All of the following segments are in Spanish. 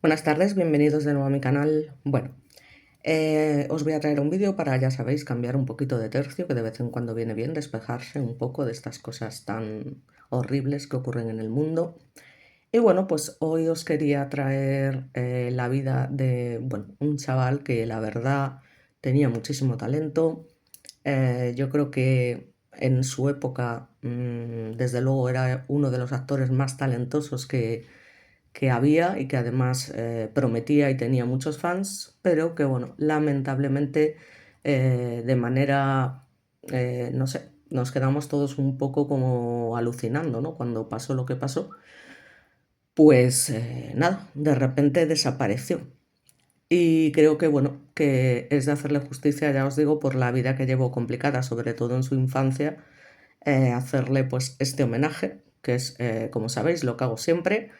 Buenas tardes, bienvenidos de nuevo a mi canal. Bueno, os voy a traer un vídeo para, ya sabéis, cambiar un poquito de tercio, que de vez en cuando viene bien despejarse un poco de estas cosas tan horribles que ocurren en el mundo. Y bueno, pues hoy os quería traer la vida de, bueno, un chaval que la verdad tenía muchísimo talento. Yo creo que en su época, desde luego, era uno de los actores más talentosos que había y que además prometía y tenía muchos fans, pero que bueno, lamentablemente de manera, no sé, nos quedamos todos un poco como alucinando, ¿no? Cuando pasó lo que pasó, pues nada, de repente desapareció. Y creo que bueno, que es de hacerle justicia, ya os digo, por la vida que llevó complicada, sobre todo en su infancia, hacerle pues este homenaje, que es, como sabéis, lo que hago siempre.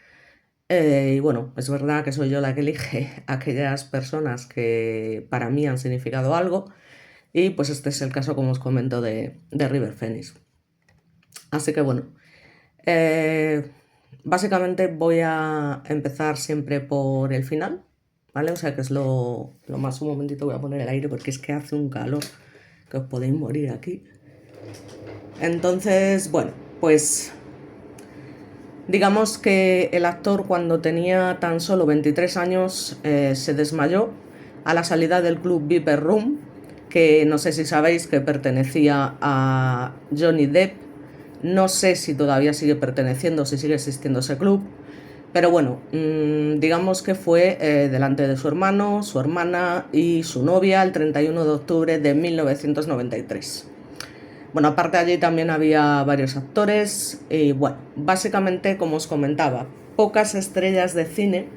Y bueno, es verdad que soy yo la que elige a aquellas personas que para mí han significado algo, y pues este es el caso, como os comento, de River Phoenix. Así que bueno, eh, básicamente voy a empezar siempre por el final, ¿vale? O sea que es lo más. Un momentito, voy a poner el aire porque es que hace un calor que os podéis morir aquí. Entonces, bueno, pues digamos que el actor, cuando tenía tan solo 23 años, se desmayó a la salida del club Viper Room, que no sé si sabéis que pertenecía a Johnny Depp. No sé si todavía sigue perteneciendo, si sigue existiendo ese club, pero bueno, digamos que fue delante de su hermano, su hermana y su novia el 31 de octubre de 1993. Bueno, aparte allí también había varios actores y bueno, básicamente, como os comentaba, pocas estrellas de cine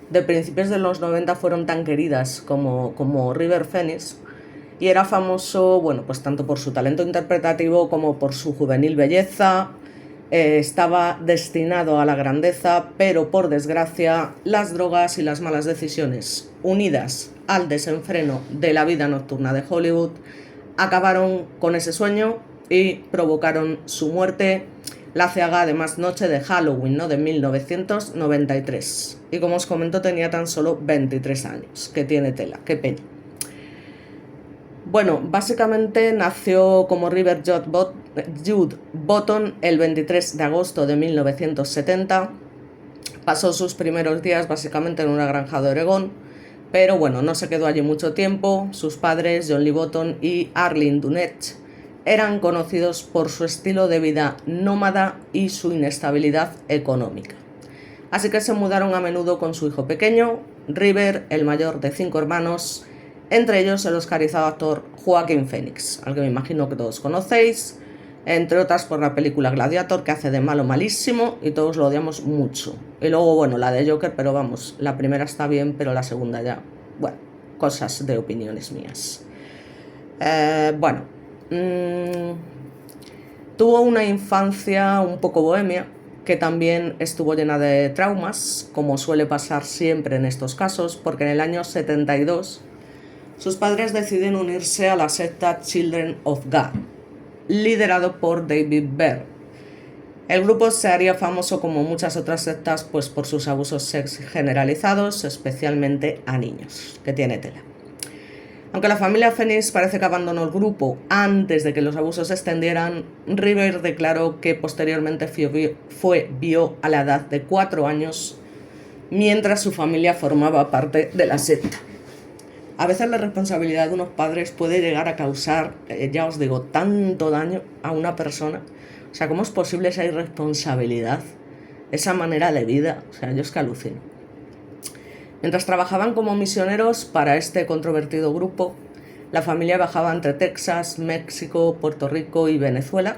de principios de los 90 fueron tan queridas como River Phoenix, y era famoso, bueno, pues tanto por su talento interpretativo como por su juvenil belleza. Estaba destinado a la grandeza, pero por desgracia las drogas y las malas decisiones, unidas al desenfreno de la vida nocturna de Hollywood, acabaron con ese sueño y provocaron su muerte la ciaga, además, noche de Halloween, ¿no?, de 1993. Y como os comento, tenía tan solo 23 años, que tiene tela, qué pena. Bueno, básicamente nació como River Jude Botton el 23 de agosto de 1970. Pasó sus primeros días básicamente en una granja de Oregón, pero bueno, no se quedó allí mucho tiempo. Sus padres, John Lee Botton y Arlene Dunnett, eran conocidos por su estilo de vida nómada y su inestabilidad económica. Así que se mudaron a menudo con su hijo pequeño, River, el mayor de 5 hermanos, entre ellos el oscarizado actor Joaquin Phoenix, al que me imagino que todos conocéis, entre otras por la película Gladiator, que hace de malo malísimo y todos lo odiamos mucho. Y luego, bueno, la de Joker, pero vamos, la primera está bien, pero la segunda ya, bueno, cosas de opiniones mías. Bueno, tuvo una infancia un poco bohemia, que también estuvo llena de traumas, como suele pasar siempre en estos casos, porque en el año 72 sus padres deciden unirse a la secta Children of God, liderado por David Berg. El grupo se haría famoso, como muchas otras sectas, pues por sus abusos generalizados, especialmente a niños, que tiene tela. Aunque la familia Phoenix parece que abandonó el grupo antes de que los abusos se extendieran, River declaró que posteriormente vio a la edad de 4 años mientras su familia formaba parte de la secta. A veces la responsabilidad de unos padres puede llegar a causar, ya os digo, tanto daño a una persona. O sea, ¿cómo es posible esa irresponsabilidad, esa manera de vida? O sea, yo es que alucino. Mientras trabajaban como misioneros para este controvertido grupo, la familia viajaba entre Texas, México, Puerto Rico y Venezuela.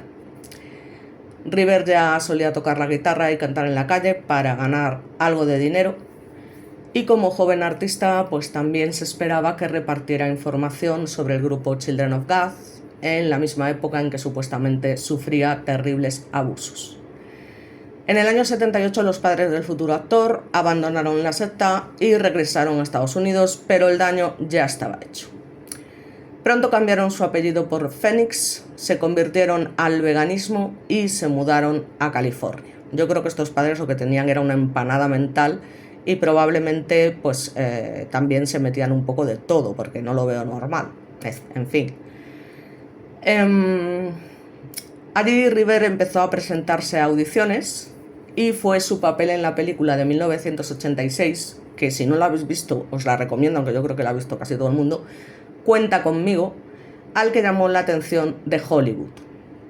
River ya solía tocar la guitarra y cantar en la calle para ganar algo de dinero, y como joven artista pues también se esperaba que repartiera información sobre el grupo Children of God en la misma época en que supuestamente sufría terribles abusos. En el año 78 los padres del futuro actor abandonaron la secta y regresaron a Estados Unidos, pero el daño ya estaba hecho. Pronto cambiaron su apellido por Phoenix, se convirtieron al veganismo y se mudaron a California. Yo creo que estos padres lo que tenían era una empanada mental y probablemente pues también se metían un poco de todo, porque no lo veo normal. En fin. Allí River empezó a presentarse a audiciones y fue su papel en la película de 1986, que si no la habéis visto os la recomiendo, aunque yo creo que la ha visto casi todo el mundo, Cuenta conmigo, al que llamó la atención de Hollywood.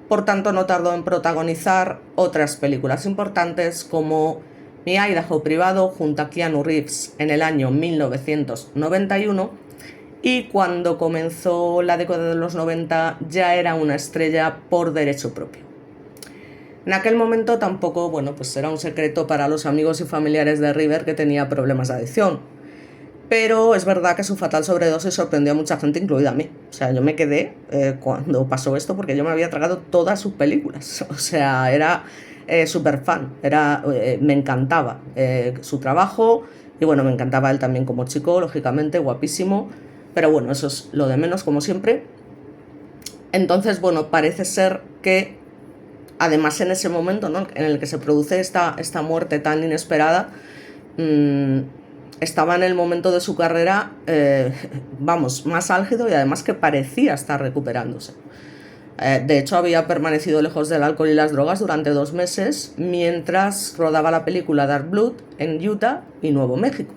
Por tanto, no tardó en protagonizar otras películas importantes como Mi Idaho privado junto a Keanu Reeves en el año 1991, y cuando comenzó la década de los 90 ya era una estrella por derecho propio. En aquel momento tampoco, pues era un secreto para los amigos y familiares de River que tenía problemas de adicción. Pero es verdad que su fatal sobredosis sorprendió a mucha gente, incluida a mí. O sea, yo me quedé cuando pasó esto porque yo me había tragado todas sus películas. O sea, era súper fan, me encantaba su trabajo y bueno, me encantaba él también como chico, lógicamente, guapísimo. Pero bueno, eso es lo de menos, como siempre. Entonces, parece ser que además en ese momento, ¿no?, en el que se produce esta muerte tan inesperada, estaba en el momento de su carrera, más álgido, y además que parecía estar recuperándose. De hecho, había permanecido lejos del alcohol y las drogas durante 2 meses mientras rodaba la película Dark Blood en Utah y Nuevo México.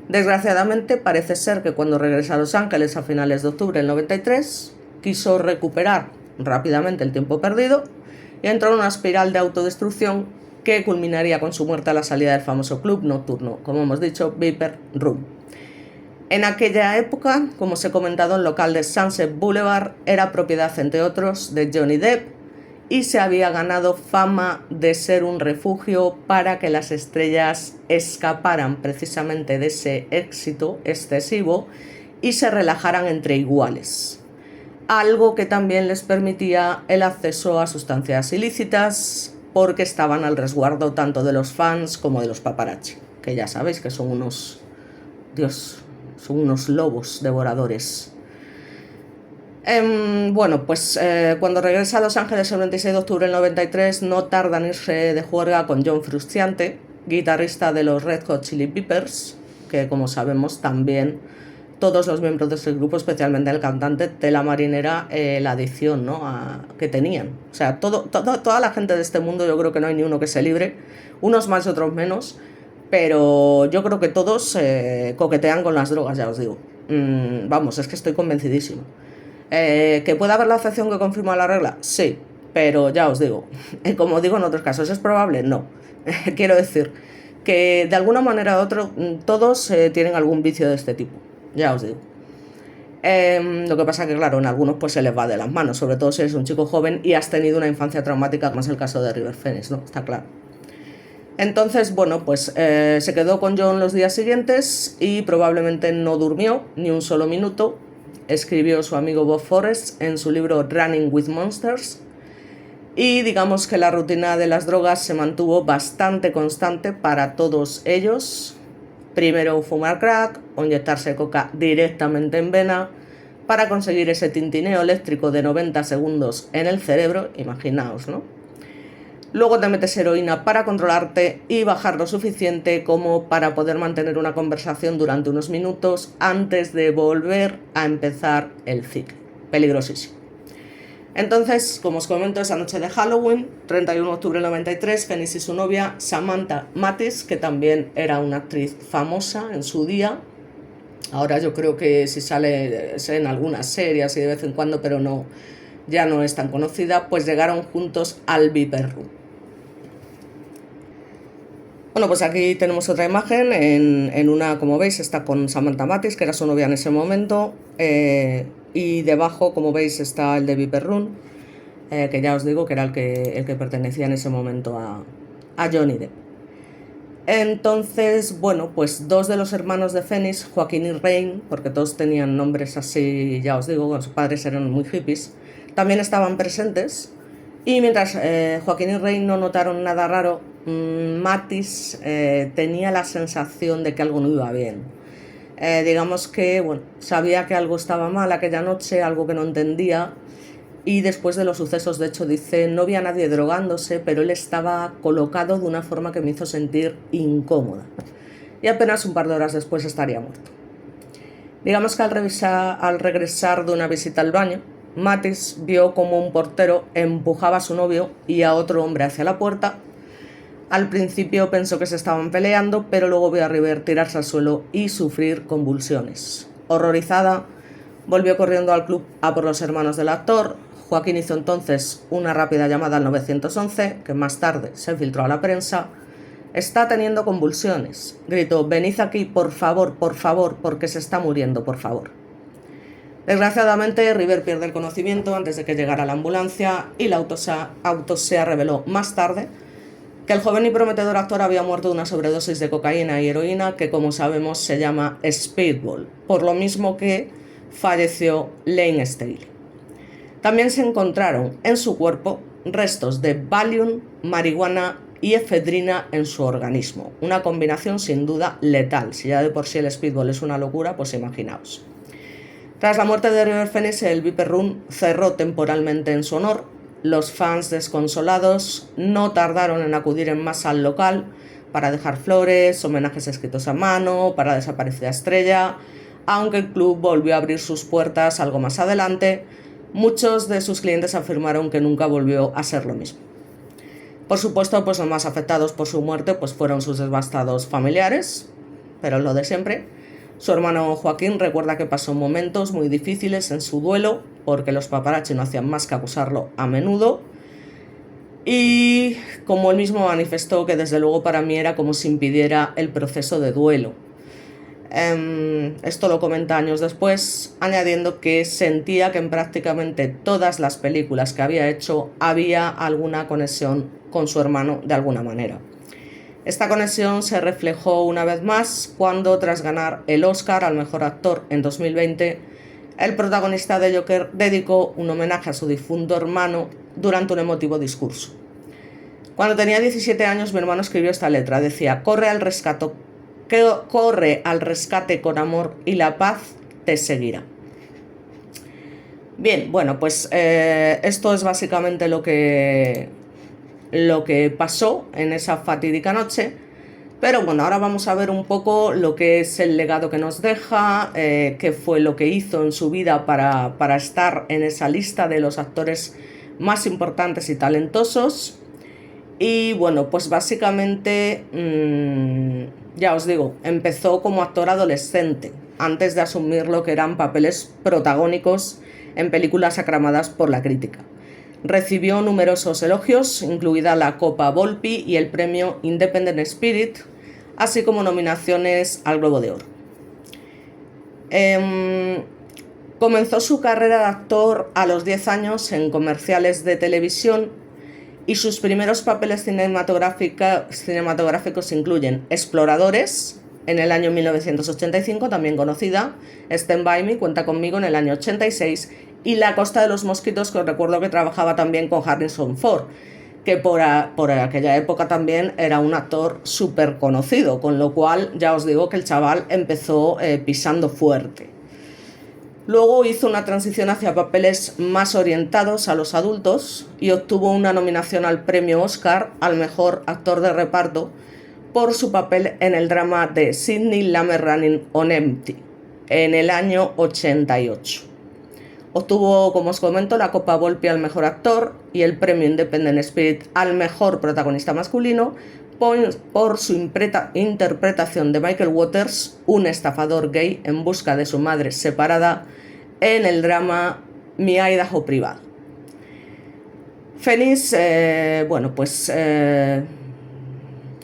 Desgraciadamente, parece ser que cuando regresa a Los Ángeles a finales de octubre del 93, quiso recuperar rápidamente el tiempo perdido y entró en una espiral de autodestrucción que culminaría con su muerte a la salida del famoso club nocturno, como hemos dicho, Viper Room. En aquella época, como os he comentado, el local de Sunset Boulevard era propiedad, entre otros, de Johnny Depp, y se había ganado fama de ser un refugio para que las estrellas escaparan precisamente de ese éxito excesivo y se relajaran entre iguales. Algo que también les permitía el acceso a sustancias ilícitas, porque estaban al resguardo tanto de los fans como de los paparazzi, que ya sabéis que son unos lobos devoradores. Cuando regresa a Los Ángeles el 26 de octubre del 93, no tarda en irse de juerga con John Frusciante, guitarrista de los Red Hot Chili Peppers, que como sabemos también todos los miembros de ese grupo, especialmente el cantante, Tela Marinera, la adicción, ¿no?, que tenían. O sea, toda la gente de este mundo, yo creo que no hay ni uno que se libre, unos más y otros menos, pero yo creo que todos coquetean con las drogas, ya os digo. Es que estoy convencidísimo. ¿Que pueda haber la excepción que confirma la regla? Sí, pero ya os digo, como digo en otros casos, ¿es probable? No. Quiero decir que de alguna manera u otra todos tienen algún vicio de este tipo, ya os digo. Lo que pasa que, claro, en algunos pues se les va de las manos, sobre todo si eres un chico joven y has tenido una infancia traumática, como es el caso de River Phoenix, ¿no? Está claro. Entonces, se quedó con John los días siguientes y probablemente no durmió ni un solo minuto. Escribió su amigo Bob Forrest en su libro Running with Monsters, y digamos que la rutina de las drogas se mantuvo bastante constante para todos ellos. Primero fumar crack o inyectarse coca directamente en vena para conseguir ese tintineo eléctrico de 90 segundos en el cerebro, imaginaos, ¿no? Luego te metes heroína para controlarte y bajar lo suficiente como para poder mantener una conversación durante unos minutos antes de volver a empezar el ciclo. Peligrosísimo. Entonces, como os comento, esa noche de Halloween, 31 de octubre del 93, Phoenix y su novia Samantha Mathis, que también era una actriz famosa en su día, ahora yo creo que si sale en algunas series y de vez en cuando, pero no, ya no es tan conocida, pues llegaron juntos al Viper Room. Pues aquí tenemos otra imagen, en una, como veis, está con Samantha Mathis, que era su novia en ese momento, y debajo, como veis, está el de Viper Room, que ya os digo que era el que pertenecía en ese momento a Johnny Depp. Entonces, pues 2 de los hermanos de Phoenix, Joaquín y Rain, porque todos tenían nombres así, ya os digo, sus padres eran muy hippies, también estaban presentes. Y mientras Joaquín y Rain no notaron nada raro, Mathis tenía la sensación de que algo no iba bien. Digamos que sabía que algo estaba mal aquella noche, algo que no entendía, y después de los sucesos, de hecho, dice, no había nadie drogándose, pero él estaba colocado de una forma que me hizo sentir incómoda. y apenas un par de horas después estaría muerto. Digamos que al regresar de una visita al baño, Mattis vio como un portero empujaba a su novio y a otro hombre hacia la puerta. Al principio pensó que se estaban peleando, pero luego vio a River tirarse al suelo y sufrir convulsiones. Horrorizada, volvió corriendo al club a por los hermanos del actor. Joaquín hizo entonces una rápida llamada al 911, que más tarde se filtró a la prensa. «Está teniendo convulsiones», gritó. «Venid aquí, por favor, porque se está muriendo, por favor». Desgraciadamente, River pierde el conocimiento antes de que llegara la ambulancia y la autopsia reveló más tarde que el joven y prometedor actor había muerto de una sobredosis de cocaína y heroína que, como sabemos, se llama Speedball, por lo mismo que falleció Lane Staley. También se encontraron en su cuerpo restos de Valium, marihuana y efedrina en su organismo, una combinación sin duda letal. Si ya de por sí el Speedball es una locura, pues imaginaos. Tras la muerte de River Phoenix, el Viper Room cerró temporalmente en su honor. Los fans desconsolados no tardaron en acudir en masa al local para dejar flores, homenajes escritos a mano para la desaparecida estrella. Aunque el club volvió a abrir sus puertas algo más adelante, muchos de sus clientes afirmaron que nunca volvió a ser lo mismo. Por supuesto, pues los más afectados por su muerte pues fueron sus devastados familiares, pero lo de siempre. Su hermano Joaquín recuerda que pasó momentos muy difíciles en su duelo porque los paparazzi no hacían más que acusarlo a menudo. Y como él mismo manifestó, que desde luego para mí era como si impidiera el proceso de duelo. Esto lo comenta años después, añadiendo que sentía que en prácticamente todas las películas que había hecho había alguna conexión con su hermano de alguna manera. Esta conexión se reflejó una vez más cuando, tras ganar el Oscar al mejor actor en 2020, el protagonista de Joker dedicó un homenaje a su difunto hermano durante un emotivo discurso. Cuando tenía 17 años, mi hermano escribió esta letra. Decía: corre al rescate con amor y la paz te seguirá. Bien, bueno, pues esto es básicamente lo que pasó en esa fatídica noche. Pero bueno, ahora vamos a ver un poco lo que es el legado que nos deja, qué fue lo que hizo en su vida para estar en esa lista de los actores más importantes y talentosos. Y bueno, pues básicamente, ya os digo, empezó como actor adolescente, antes de asumir lo que eran papeles protagónicos en películas aclamadas por la crítica. Recibió numerosos elogios, incluida la Copa Volpi y el premio Independent Spirit, así como nominaciones al Globo de Oro. Comenzó su carrera de actor a los 10 años en comerciales de televisión y sus primeros papeles cinematográficos incluyen Exploradores, en el año 1985, también conocida, Stand By Me, Cuenta conmigo, en el año 86, y La Costa de los Mosquitos, que os recuerdo que trabajaba también con Harrison Ford, que por aquella época también era un actor súper conocido, con lo cual ya os digo que el chaval empezó pisando fuerte. Luego hizo una transición hacia papeles más orientados a los adultos y obtuvo una nominación al premio Oscar al mejor actor de reparto por su papel en el drama de Sidney Lumet Running on Empty en el año 88. Obtuvo, como os comento, la Copa Volpi al mejor actor y el premio Independent Spirit al mejor protagonista masculino por su interpretación de Michael Waters, un estafador gay en busca de su madre separada, en el drama Mi Idaho Privado. Phoenix,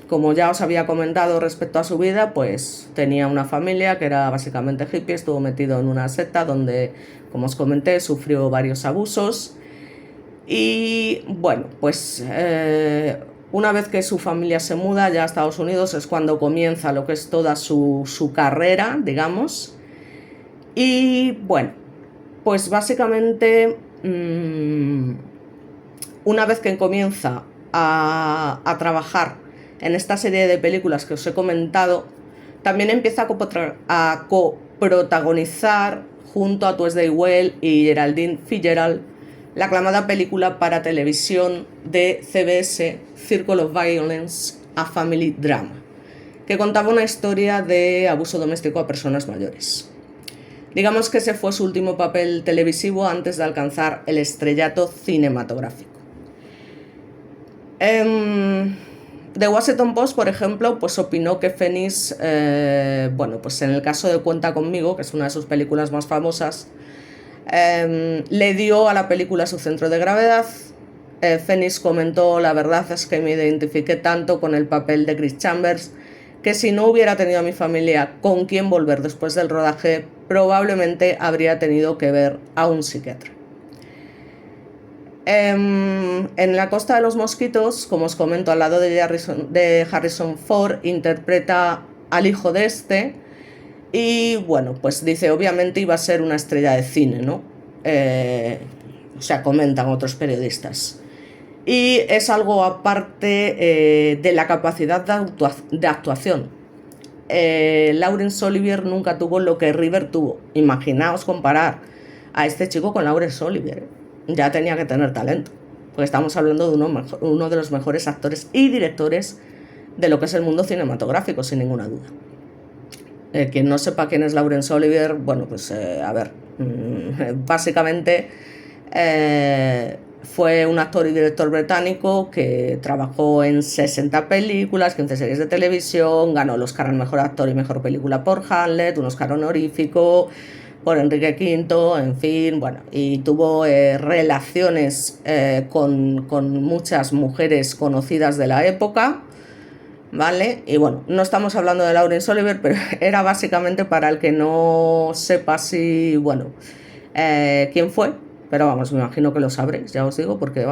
como ya os había comentado respecto a su vida, pues tenía una familia que era básicamente hippie, estuvo metido en una secta donde, como os comenté, sufrió varios abusos. Y bueno, pues una vez que su familia se muda ya a Estados Unidos es cuando comienza lo que es toda su carrera, digamos. Y bueno, pues básicamente una vez que comienza a trabajar en esta serie de películas que os he comentado, también empieza a coprotagonizar junto a Tuesday Weld y Geraldine Fitzgerald la aclamada película para televisión de CBS Circle of Violence, a Family Drama, que contaba una historia de abuso doméstico a personas mayores. Digamos que ese fue su último papel televisivo antes de alcanzar el estrellato cinematográfico. The Washington Post, por ejemplo, pues opinó que Phoenix, pues en el caso de Cuenta conmigo, que es una de sus películas más famosas, le dio a la película su centro de gravedad. Phoenix comentó: la verdad es que me identifiqué tanto con el papel de Chris Chambers que si no hubiera tenido a mi familia con quien volver después del rodaje, probablemente habría tenido que ver a un psiquiatra. En La Costa de los Mosquitos, como os comento, al lado de Harrison Ford, interpreta al hijo de este. Y bueno, pues dice, obviamente iba a ser una estrella de cine, ¿no? Comentan otros periodistas. Y es algo aparte de la capacidad de actuación. Laurence Olivier nunca tuvo lo que River tuvo. Imaginaos comparar a este chico con Laurence Olivier. Ya tenía que tener talento, porque estamos hablando de uno de los mejores actores y directores de lo que es el mundo cinematográfico, sin ninguna duda. Quien no sepa quién es Laurence Olivier, básicamente fue un actor y director británico que trabajó en 60 películas, 15 series de televisión, ganó el Oscar al mejor actor y mejor película por Hamlet, un Oscar honorífico por Enrique V, en fin, y tuvo relaciones con muchas mujeres conocidas de la época, ¿vale? Y bueno, no estamos hablando de Laurence Olivier, pero era básicamente para el que no sepa quién fue, pero vamos, me imagino que lo sabréis, ya os digo, porque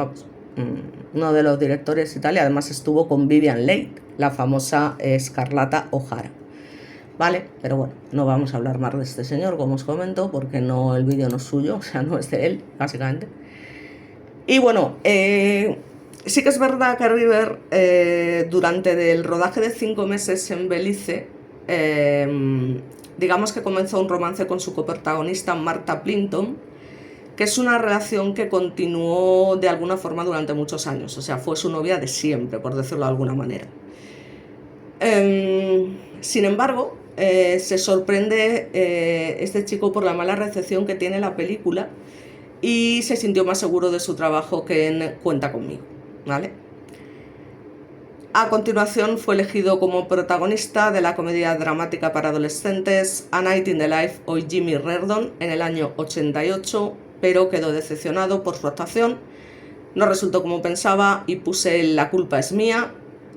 uno de los directores y tal, y además estuvo con Vivien Leigh, la famosa Escarlata O'Hara. Vale, pero bueno, no vamos a hablar más de este señor, como os comento, porque no, el vídeo no es suyo, no es de él, básicamente. Y bueno, sí que es verdad que River, durante el rodaje de 5 meses en Belice, digamos que comenzó un romance con su coprotagonista Martha Plimpton, que es una relación que continuó de alguna forma durante muchos años, o sea, fue su novia de siempre, por decirlo de alguna manera. Sin embargo, se sorprende este chico por la mala recepción que tiene la película y se sintió más seguro de su trabajo que en Cuenta conmigo, ¿vale? A continuación fue elegido como protagonista de la comedia dramática para adolescentes A Night in the Life of Jimmy Reardon en el año 88, pero quedó decepcionado por su actuación, no resultó como pensaba y puse La culpa es mía.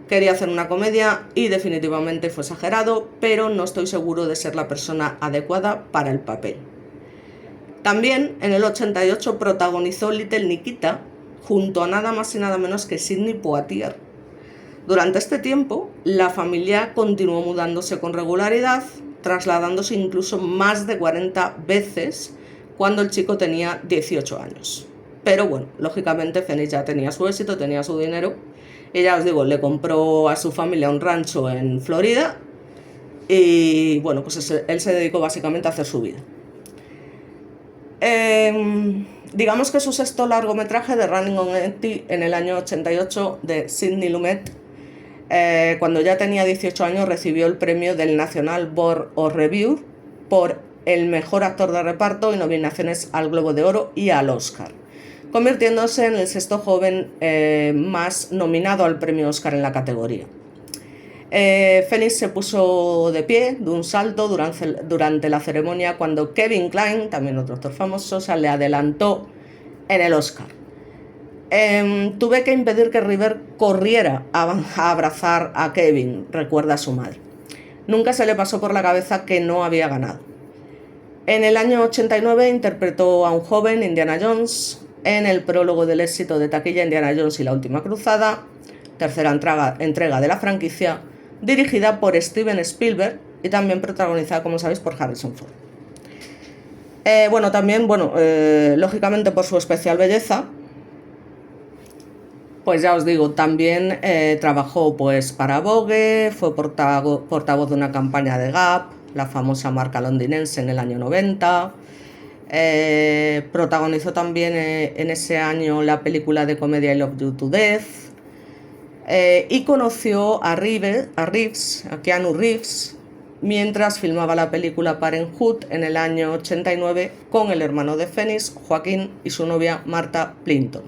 Quería hacer una comedia y definitivamente fue exagerado, pero no estoy seguro de ser la persona adecuada para el papel. También en el 88 protagonizó Little Nikita junto a nada más y nada menos que Sidney Poitier. Durante este tiempo, la familia continuó mudándose con regularidad, trasladándose incluso más de 40 veces cuando el chico tenía 18 años. Pero bueno, lógicamente Phoenix ya tenía su éxito, tenía su dinero. Y ya os digo, le compró a su familia un rancho en Florida y bueno, pues él se dedicó básicamente a hacer su vida. Digamos que su sexto largometraje, de Running on Empty, en el año 88, de Sidney Lumet, cuando ya tenía 18 años, recibió el premio del National Board of Review por el mejor actor de reparto y nominaciones al Globo de Oro y al Oscar, convirtiéndose en el sexto joven más nominado al premio Oscar en la categoría. Phoenix se puso de pie de un salto durante la ceremonia cuando Kevin Kline, también otro actor famoso, le adelantó en el Oscar. Tuve que impedir que River corriera a abrazar a Kevin, recuerda a su madre. Nunca se le pasó por la cabeza que no había ganado. En el año 89 interpretó a un joven Indiana Jones en el prólogo del éxito de taquilla Indiana Jones y la última cruzada, tercera entrega de la franquicia, dirigida por Steven Spielberg y también protagonizada, como sabéis, por Harrison Ford. Lógicamente por su especial belleza, pues ya os digo, también trabajó pues para Vogue, fue portavoz de una campaña de Gap, la famosa marca londinense, en el año 90. Protagonizó también en ese año la película de comedia I Love You to Death. y conoció a Keanu Reeves, mientras filmaba la película Parenthood en el año 89 con el hermano de Phoenix, Joaquín, y su novia Martha Plimpton.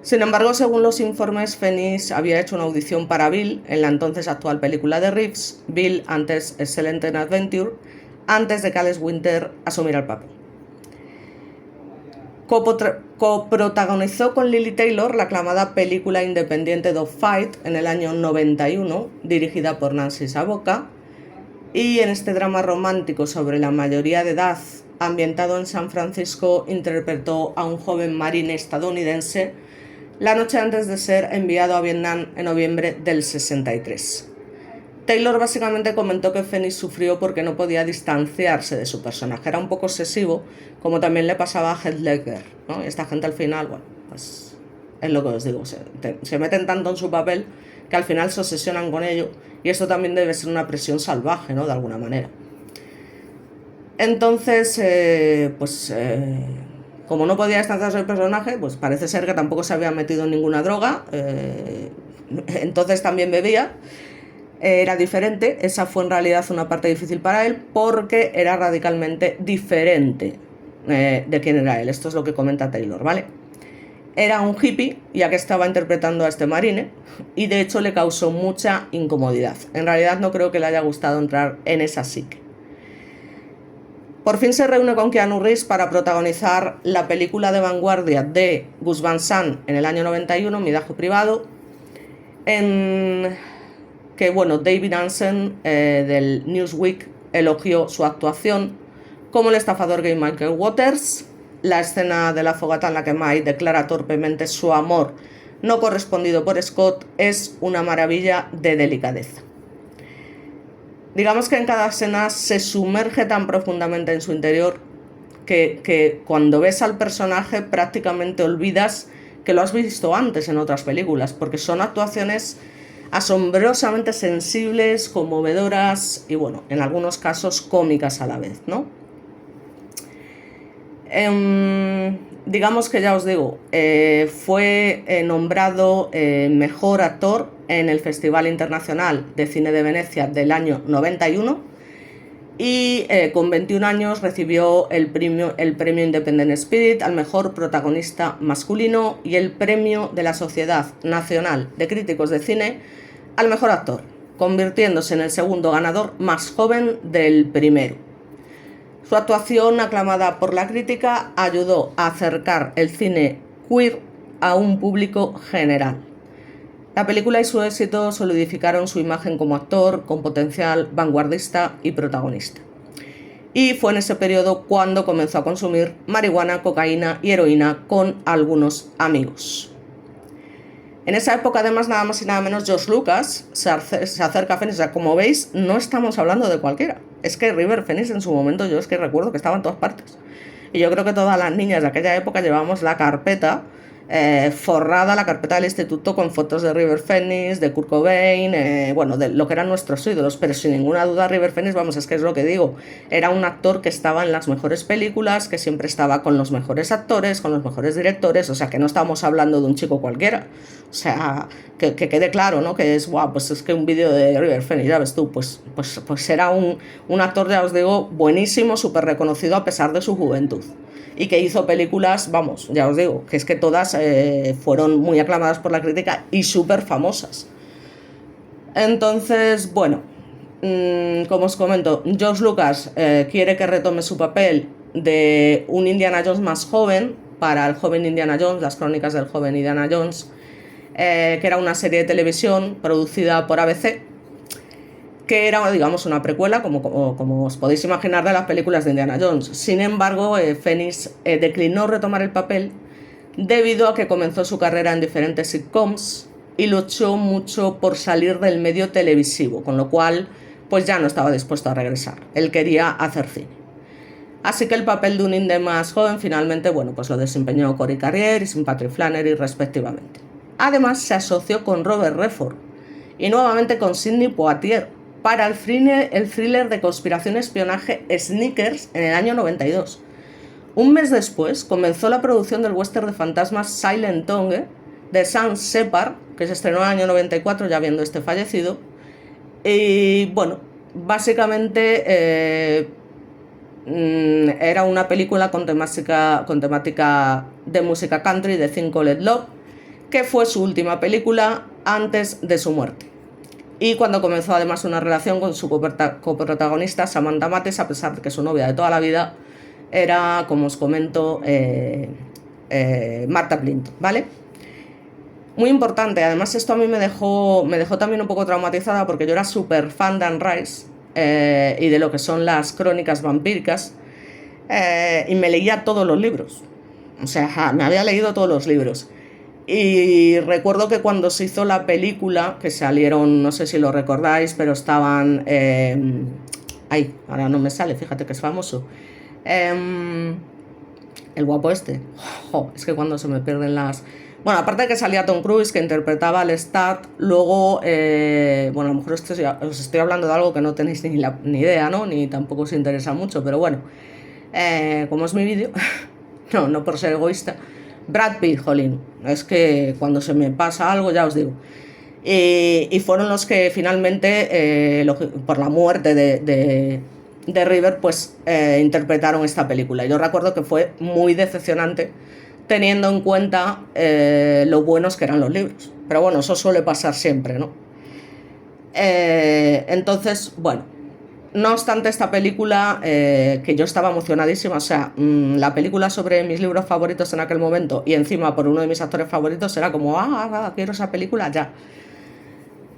Sin embargo, según los informes, Phoenix había hecho una audición para Bill en la entonces actual película de Reeves, Bill antes Excellent Adventure, antes de que Alex Winter asumiera el papel. Coprotagonizó con Lili Taylor la aclamada película independiente Dogfight en el año 91, dirigida por Nancy Savoca, y en este drama romántico sobre la mayoría de edad, ambientado en San Francisco, interpretó a un joven marine estadounidense la noche antes de ser enviado a Vietnam en noviembre del 63. Taylor básicamente comentó que Phoenix sufrió porque no podía distanciarse de su personaje. Era un poco obsesivo, como también le pasaba a Heath Ledger, ¿no? Y esta gente al final, bueno, pues es lo que os digo, se meten tanto en su papel que al final se obsesionan con ello, y esto también debe ser una presión salvaje, ¿no? De alguna manera. Entonces, como no podía distanciarse del personaje, pues parece ser que tampoco se había metido en ninguna droga, entonces también bebía. Era diferente, esa fue en realidad una parte difícil para él porque era radicalmente diferente de quién era él. Esto es lo que comenta Taylor, ¿vale? Era un hippie, ya que estaba interpretando a este marine, y de hecho le causó mucha incomodidad. En realidad no creo que le haya gustado entrar en esa psique. Por fin se reúne con Keanu Reeves para protagonizar la película de vanguardia de Gus Van Sant en el año 91, Mi Dajo Privado, que bueno, David Ansen del Newsweek elogió su actuación como el estafador gay Michael Waters. La escena de la fogata en la que Mike declara torpemente su amor no correspondido por Scott es una maravilla de delicadeza. Digamos que en cada escena se sumerge tan profundamente en su interior que cuando ves al personaje prácticamente olvidas que lo has visto antes en otras películas, porque son actuaciones asombrosamente sensibles, conmovedoras y, bueno, en algunos casos cómicas a la vez, ¿no? Digamos que ya os digo, fue nombrado mejor actor en el Festival Internacional de Cine de Venecia del año 91 y con 21 años recibió el premio Independent Spirit al mejor protagonista masculino y el premio de la Sociedad Nacional de Críticos de Cine al mejor actor, convirtiéndose en el segundo ganador más joven del primero. Su actuación, aclamada por la crítica, ayudó a acercar el cine queer a un público general. La película y su éxito solidificaron su imagen como actor con potencial vanguardista y protagonista. Y fue en ese periodo cuando comenzó a consumir marihuana, cocaína y heroína con algunos amigos. En esa época, además, nada más y nada menos, George Lucas se acerca a Phoenix. O sea, como veis, no estamos hablando de cualquiera. Es que River Phoenix en su momento, yo es que recuerdo que estaba en todas partes. Y yo creo que todas las niñas de aquella época llevábamos la carpeta forrada, la carpeta del instituto, con fotos de River Phoenix, de Kurt Cobain, bueno, de lo que eran nuestros ídolos. Pero sin ninguna duda River Phoenix, vamos, es que es lo que digo, era un actor que estaba en las mejores películas, que siempre estaba con los mejores actores, con los mejores directores. O sea, que no estamos hablando de un chico cualquiera. O sea, que quede claro, ¿no? Que es, guau, pues es que un vídeo de River Phoenix, ya ves tú, pues era un actor, ya os digo, buenísimo, súper reconocido a pesar de su juventud. Y que hizo películas, vamos, ya os digo, que es que todas fueron muy aclamadas por la crítica y súper famosas. Entonces, bueno, como os comento, George Lucas quiere que retome su papel de un Indiana Jones más joven para el joven Indiana Jones, las crónicas del joven Indiana Jones, que era una serie de televisión producida por ABC, que era, digamos, una precuela, como os podéis imaginar, de las películas de Indiana Jones. Sin embargo, Phoenix declinó retomar el papel debido a que comenzó su carrera en diferentes sitcoms y luchó mucho por salir del medio televisivo, con lo cual pues ya no estaba dispuesto a regresar. Él quería hacer cine. Así que el papel de un indie más joven finalmente, bueno, pues lo desempeñó Corey Carrier y Patrick Flannery respectivamente. Además se asoció con Robert Redford y nuevamente con Sidney Poitier para el thriller de conspiración y espionaje Sneakers en el año 92. Un mes después comenzó la producción del western de fantasmas Silent Tongue, The Sun Separ, que se estrenó en el año 94, ya habiendo este fallecido. Y bueno, básicamente era una película con temática de música country de Thin Cold Love, que fue su última película antes de su muerte. Y cuando comenzó además una relación con su coprotagonista Samantha Mattes, a pesar de que su novia de toda la vida era, como os comento, Martha Plimpton, ¿vale? Muy importante, además esto a mí me dejó también un poco traumatizada, porque yo era súper fan de Anne Rice y de lo que son las crónicas vampíricas, y me leía todos los libros, o sea, me había leído todos los libros. Y recuerdo que cuando se hizo la película, que salieron, no sé si lo recordáis, pero estaban... ay, ahora no me sale, fíjate que es famoso. El guapo este. Es que cuando se me pierden las... Bueno, aparte de que salía Tom Cruise, que interpretaba al Stat, luego... bueno, a lo mejor os estoy hablando de algo que no tenéis ni idea, ¿no? Ni tampoco os interesa mucho, pero bueno. Como es mi vídeo, no por ser egoísta... Brad Pitt, jolín, es que cuando se me pasa algo ya os digo. Y fueron los que finalmente, por la muerte de River, pues interpretaron esta película. Yo recuerdo que fue muy decepcionante, teniendo en cuenta lo buenos que eran los libros. Pero bueno, eso suele pasar siempre, ¿no? Entonces, bueno. No obstante, esta película, que yo estaba emocionadísima, o sea, la película sobre mis libros favoritos en aquel momento, y encima por uno de mis actores favoritos, era como, quiero esa película ya.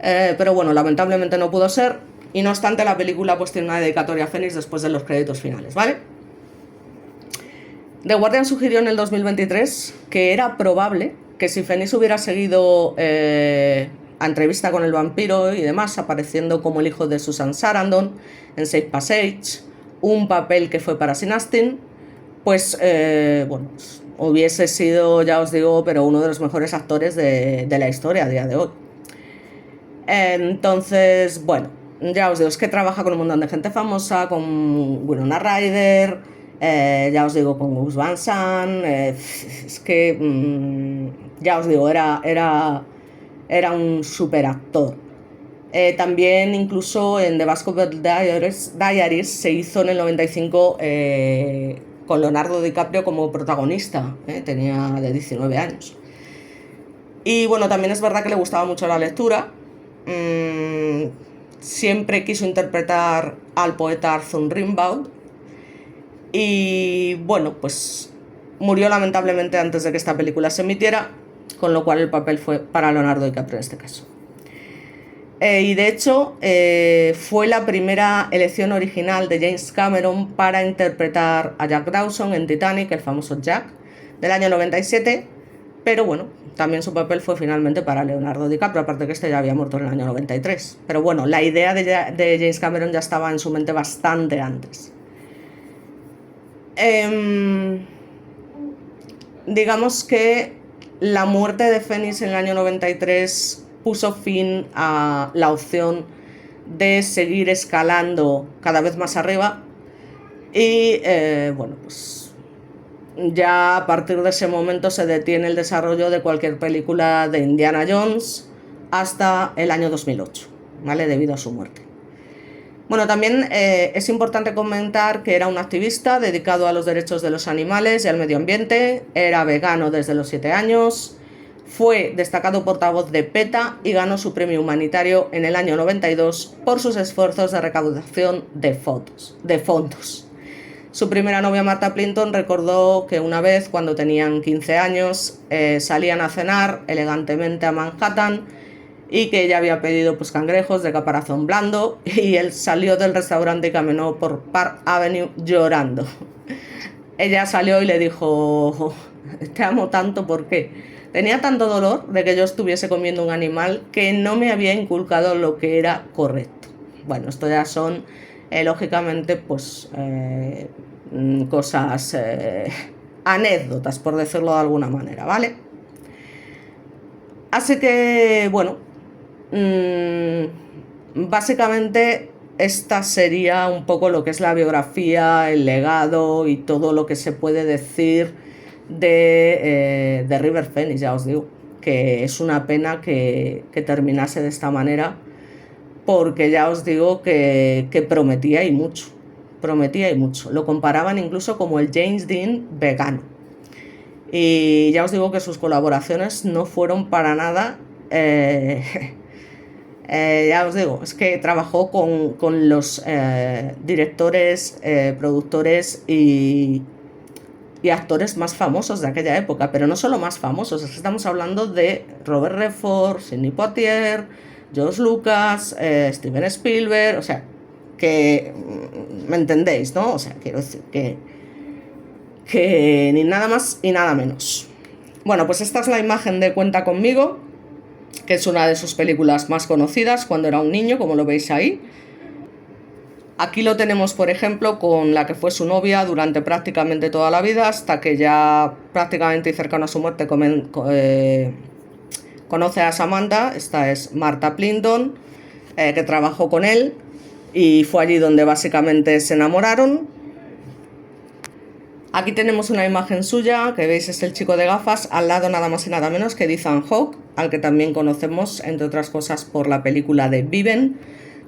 Pero bueno, lamentablemente no pudo ser, y no obstante la película pues tiene una dedicatoria a Phoenix después de los créditos finales, ¿vale? The Guardian sugirió en el 2023 que era probable que si Phoenix hubiera seguido a Entrevista con el vampiro y demás, apareciendo como el hijo de Susan Sarandon en Safe Passage, un papel que fue para Sean Astin, pues bueno, hubiese sido, ya os digo, pero uno de los mejores actores de la historia a día de hoy. Entonces, bueno, ya os digo, es que trabaja con un montón de gente famosa, con Winona Ryder, ya os digo, con Gus Van Sant, es que, ya os digo, era un super actor. También incluso en The Baskerville Diaries se hizo en el 95 con Leonardo DiCaprio como protagonista, tenía de 19 años. Y bueno, también es verdad que le gustaba mucho la lectura. Siempre quiso interpretar al poeta Arthur Rimbaud. Y bueno, pues murió lamentablemente antes de que esta película se emitiera, con lo cual el papel fue para Leonardo DiCaprio en este caso. Y de hecho fue la primera elección original de James Cameron para interpretar a Jack Dawson en Titanic, el famoso Jack, del año 97, pero bueno, también su papel fue finalmente para Leonardo DiCaprio, aparte que este ya había muerto en el año 93. Pero bueno, la idea de James Cameron ya estaba en su mente bastante antes. Digamos que la muerte de Phoenix en el año 93 puso fin a la opción de seguir escalando cada vez más arriba y bueno, pues ya a partir de ese momento se detiene el desarrollo de cualquier película de Indiana Jones hasta el año 2008, ¿vale? Debido a su muerte. Bueno, también es importante comentar que era un activista dedicado a los derechos de los animales y al medio ambiente, era vegano desde los 7 años, fue destacado portavoz de PETA y ganó su premio humanitario en el año 92 por sus esfuerzos de recaudación de fondos. Su primera novia, Martha Plimpton, recordó que una vez, cuando tenían 15 años, salían a cenar elegantemente a Manhattan y que ella había pedido pues cangrejos de caparazón blando y él salió del restaurante y caminó por Park Avenue llorando. Ella salió y le dijo, te amo tanto, ¿por qué? Tenía tanto dolor de que yo estuviese comiendo un animal que no me había inculcado lo que era correcto. Bueno, esto ya son, lógicamente, pues cosas, anécdotas, por decirlo de alguna manera, ¿vale? Así que, bueno, básicamente esta sería un poco lo que es la biografía, el legado y todo lo que se puede decir de River Phoenix, ya os digo. que es una pena que terminase de esta manera, porque ya os digo que prometía y mucho, prometía y mucho. Lo comparaban incluso como el James Dean vegano. Y ya os digo que sus colaboraciones no fueron para nada... ya os digo, es que trabajó con los directores, productores y actores más famosos de aquella época, pero no solo más famosos, es que estamos hablando de Robert Redford, Sidney Poitier, George Lucas, Steven Spielberg, o sea, que me entendéis, ¿no? O sea, quiero decir que ni nada más y nada menos. Bueno, pues esta es la imagen de Cuenta conmigo, que es una de sus películas más conocidas cuando era un niño, como lo veis ahí. Aquí lo tenemos, por ejemplo, con la que fue su novia durante prácticamente toda la vida, hasta que ya prácticamente y cercano a su muerte conoce a Samantha. Esta es Martha Plimpton, que trabajó con él y fue allí donde básicamente se enamoraron. Aquí tenemos una imagen suya, que veis es el chico de gafas, al lado nada más y nada menos que Ethan Hawke, al que también conocemos, entre otras cosas, por la película de Viven,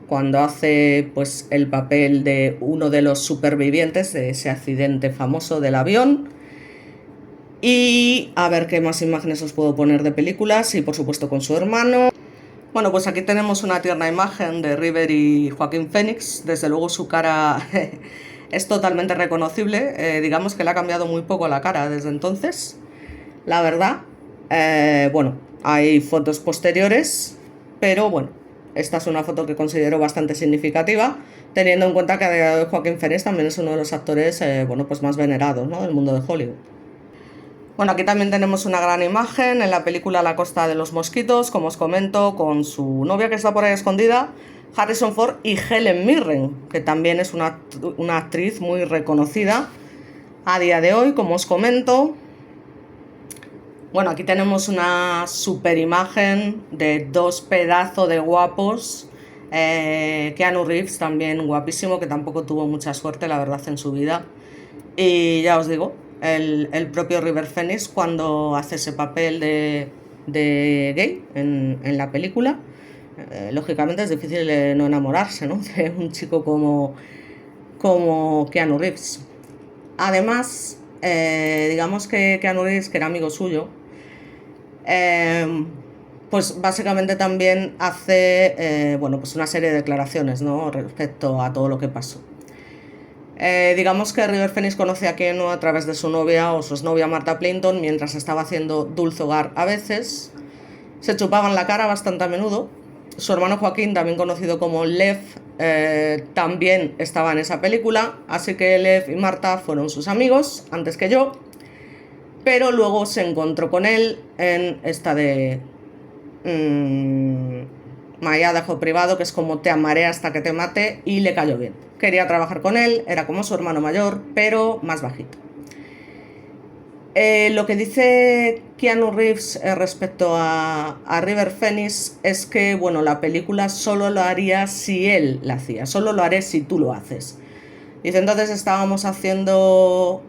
cuando hace pues el papel de uno de los supervivientes de ese accidente famoso del avión. Y a ver qué más imágenes os puedo poner de películas, y por supuesto con su hermano. Bueno, pues aquí tenemos una tierna imagen de River y Joaquín Phoenix. Desde luego su cara es totalmente reconocible. Digamos que le ha cambiado muy poco la cara desde entonces, la verdad. Bueno, hay fotos posteriores, pero bueno, esta es una foto que considero bastante significativa, teniendo en cuenta que a día de hoy Joaquín Phoenix también es uno de los actores bueno, pues más venerados, ¿no?, del mundo de Hollywood. Bueno, aquí también tenemos una gran imagen en la película La Costa de los Mosquitos, como os comento, con su novia que está por ahí escondida, Harrison Ford, y Helen Mirren, que también es una actriz muy reconocida a día de hoy, como os comento. Bueno, aquí tenemos una super imagen de dos pedazos de guapos. Keanu Reeves, también guapísimo, que tampoco tuvo mucha suerte, la verdad, en su vida. Y ya os digo, el propio River Phoenix, cuando hace ese papel de gay en la película, lógicamente es difícil no enamorarse, ¿no?, de un chico como Keanu Reeves. Además, digamos que Keanu Reeves, que era amigo suyo, pues básicamente también hace bueno, pues una serie de declaraciones, ¿no?, respecto a todo lo que pasó. Digamos que River Phoenix conoce a Keanu a través de su novia o su exnovia Martha Plimpton, mientras estaba haciendo Dulce Hogar a veces. Se chupaban la cara bastante a menudo. Su hermano Joaquín, también conocido como Lev, también estaba en esa película, así que Lev y Martha fueron sus amigos antes que yo, pero luego se encontró con él en esta de Maya de Ajo Privado, que es como Te amaré hasta que te mate, y le cayó bien. Quería trabajar con él, era como su hermano mayor, pero más bajito. Lo que dice Keanu Reeves respecto a River Phoenix es que, bueno, la película solo lo haría si él la hacía, solo lo haré si tú lo haces. Dice, entonces estábamos haciendo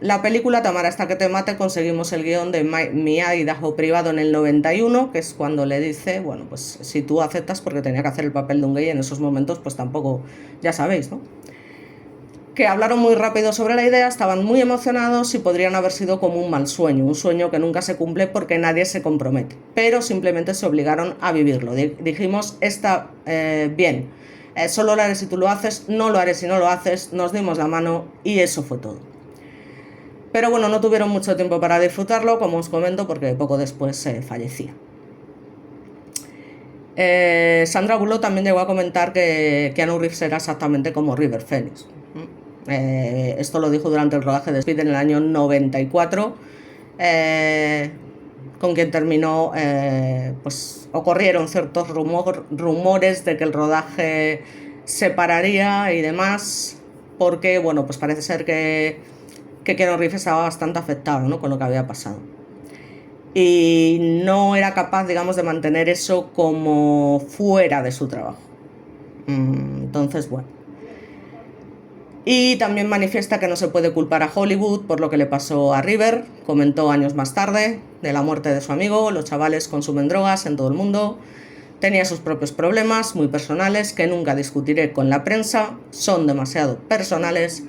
la película Te amaré hasta que te mate, conseguimos el guión de Mía y Dajo Privado en el 91, que es cuando le dice, bueno, pues si tú aceptas, porque tenía que hacer el papel de un gay en esos momentos, pues tampoco, ya sabéis, ¿no? Que hablaron muy rápido sobre la idea, estaban muy emocionados y podrían haber sido como un mal sueño, un sueño que nunca se cumple porque nadie se compromete, pero simplemente se obligaron a vivirlo. Dijimos, está bien, solo lo haré si tú lo haces, no lo haré si no lo haces, nos dimos la mano y eso fue todo. Pero bueno, no tuvieron mucho tiempo para disfrutarlo, como os comento, porque poco después fallecía. Sandra Bullock también llegó a comentar que Keanu Reeves era exactamente como River Phoenix. Esto lo dijo durante el rodaje de Speed en el año 94, con quien terminó, pues ocurrieron ciertos rumores de que el rodaje se pararía y demás, porque bueno, pues parece ser que Keanu Reeves estaba bastante afectado, ¿no?, con lo que había pasado. Y no era capaz, digamos, de mantener eso como fuera de su trabajo. Entonces, bueno. Y también manifiesta que no se puede culpar a Hollywood por lo que le pasó a River. Comentó años más tarde de la muerte de su amigo: los chavales consumen drogas en todo el mundo. Tenía sus propios problemas muy personales que nunca discutiré con la prensa, son demasiado personales.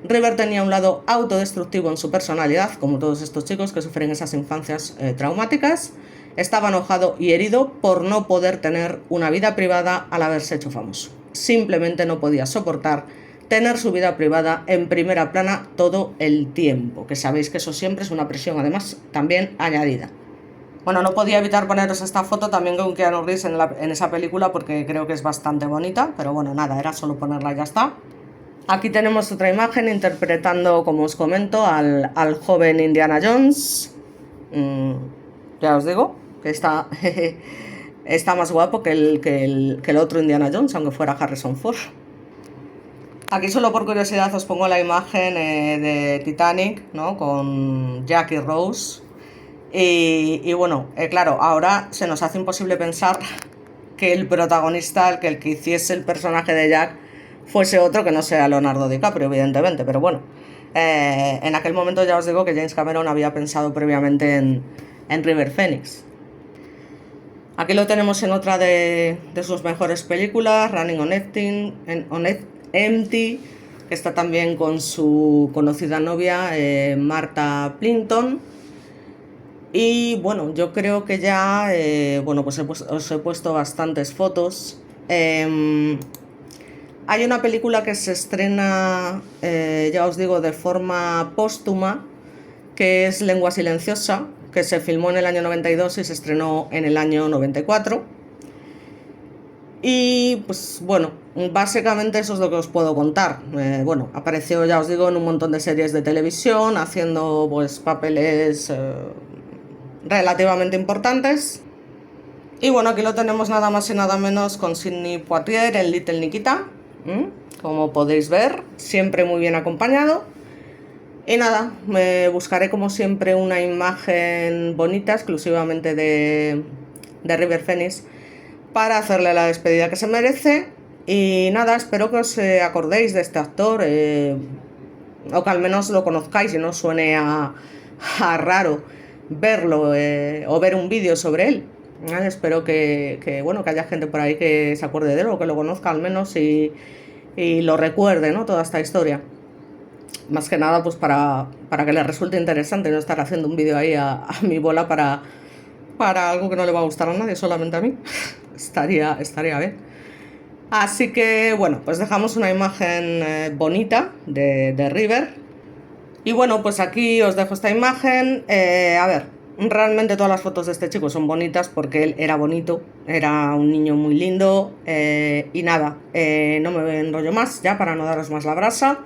River tenía un lado autodestructivo en su personalidad, como todos estos chicos que sufren esas infancias traumáticas. Estaba enojado y herido por no poder tener una vida privada al haberse hecho famoso. Simplemente no podía soportar tener su vida privada en primera plana todo el tiempo, que sabéis que eso siempre es una presión, además también añadida. Bueno, no podía evitar poneros esta foto también con Keanu Reeves en esa película porque creo que es bastante bonita, pero bueno, nada, era solo ponerla y ya está. Aquí tenemos otra imagen interpretando, como os comento, al joven Indiana Jones. Ya os digo que está, está más guapo que el otro Indiana Jones, aunque fuera Harrison Ford. Aquí solo por curiosidad os pongo la imagen de Titanic, ¿no? Con Jack y Rose. Y bueno, claro, ahora se nos hace imposible pensar que el protagonista, el que hiciese el personaje de Jack, fuese otro que no sea Leonardo DiCaprio, evidentemente. Pero bueno, en aquel momento ya os digo que James Cameron había pensado previamente en River Phoenix. Aquí lo tenemos en otra de sus mejores películas, Running on Empty, que está también con su conocida novia, Martha Plimpton. Y bueno, yo creo que ya, bueno, pues os he puesto bastantes fotos. Hay una película que se estrena, ya os digo, de forma póstuma, que es Lengua Silenciosa, que se filmó en el año 92 y se estrenó en el año 94. Y pues bueno, básicamente eso es lo que os puedo contar. Bueno, apareció, ya os digo, en un montón de series de televisión, haciendo pues papeles relativamente importantes. Y bueno, aquí lo tenemos nada más y nada menos con Sidney Poitier en Little Nikita, como podéis ver, siempre muy bien acompañado. Y nada, me buscaré como siempre una imagen bonita exclusivamente de River Phoenix para hacerle la despedida que se merece. Y nada, espero que os acordéis de este actor, o que al menos lo conozcáis y no suene a raro verlo, o ver un vídeo sobre él. Espero que bueno, que haya gente por ahí que se acuerde de él o que lo conozca al menos y lo recuerde, ¿no? Toda esta historia. Más que nada pues para que le resulte interesante, no estar haciendo un vídeo ahí a mi bola para algo que no le va a gustar a nadie, solamente a mí. estaría bien. Así que bueno, pues dejamos una imagen bonita de River. Y bueno, pues aquí os dejo esta imagen. A ver, realmente todas las fotos de este chico son bonitas porque él era bonito, era un niño muy lindo. Y nada, no me enrollo más ya para no daros más la brasa.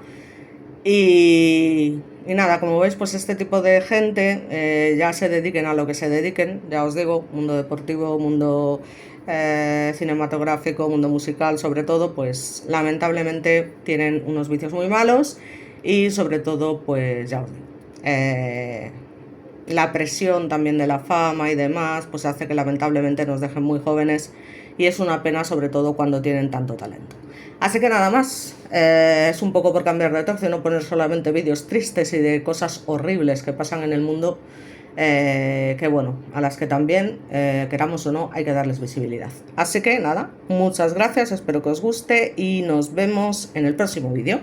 Y nada, como veis, pues este tipo de gente, ya se dediquen a lo que se dediquen, ya os digo, mundo deportivo, mundo cinematográfico, mundo musical, sobre todo, pues lamentablemente tienen unos vicios muy malos y sobre todo, pues ya os digo, la presión también de la fama y demás, pues hace que lamentablemente nos dejen muy jóvenes y es una pena, sobre todo cuando tienen tanto talento. Así que nada más, es un poco por cambiar de tercio, no poner solamente vídeos tristes y de cosas horribles que pasan en el mundo, que bueno, a las que también, queramos o no, hay que darles visibilidad. Así que nada, muchas gracias, espero que os guste y nos vemos en el próximo vídeo.